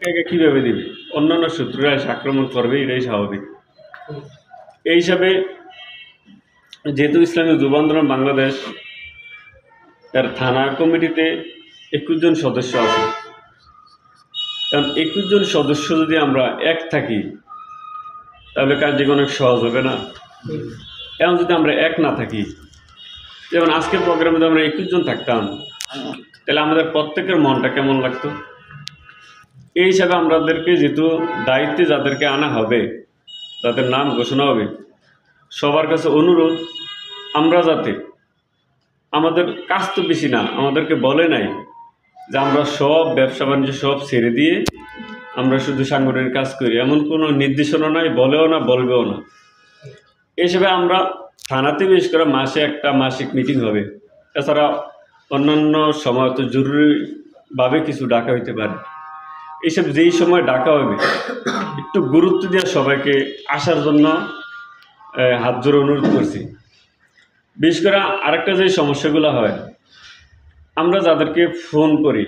একে কীভাবে দিবে? অন্যান্য শত্রুরা এসে আক্রমণ করবে, এটাই স্বাভাবিক। এই হিসাবে যেহেতু ইসলামী যুব আন্দোলন বাংলাদেশ তার থানা কমিটিতে 21 জন সদস্য আছে, কারণ 21 জন সদস্য যদি আমরা এক থাকি তাহলে কাজটি অনেক সহজ হবে না। এখন যদি আমরা এক না থাকি, যেমন আজকের প্রোগ্রামে যদি আমরা 21 জন থাকতাম তাহলে আমাদের প্রত্যেকের মনটা কেমন লাগতো। এই হিসাবে আমাদেরকে যেহেতু দায়িত্বে যাদেরকে আনা হবে, তাদের নাম ঘোষণা হবে, সবার কাছে অনুরোধ আমরা যাতে, আমাদের কাজ তো বেশি না, আমাদেরকে বলে নাই যে আমরা সব ব্যবসা বাণিজ্য সব ছেড়ে দিয়ে আমরা শুধু সাংগঠনিক কাজ করি, এমন কোনো নির্দেশনা নাই, বলেও না, বলবেও না। এই হিসেবে আমরা থানাতে বিশেষ করে মাসে একটা মাসিক মিটিং হবে, এছাড়া অন্যান্য সময় তো জরুরিভাবে কিছু ডাকা হইতে পারে। এইসব যেই সময় ডাকা হবে একটু গুরুত্ব দিয়ে সবাইকে আসার জন্য হাত জোড়ে অনুরোধ করছি। বিশেষ করে আরেকটা যে সমস্যাগুলো হয়, আমরা যাদেরকে ফোন করি,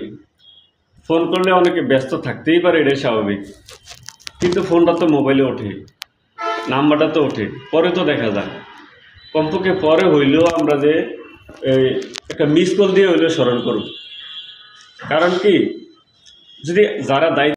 ফোন করলে অনেকে ব্যস্ত থাকতেই পারে, এটাই স্বাভাবিক, কিন্তু ফোনটা তো মোবাইলে ওঠে, নাম্বারটা তো ওঠে, পরে তো দেখা যায়। কমপক্ষে পরে হইলেও আমরা যে একটা মিস কল দিয়ে হইলেও স্মরণ করব। কারণ কি, যদি যারা দায়িত্ব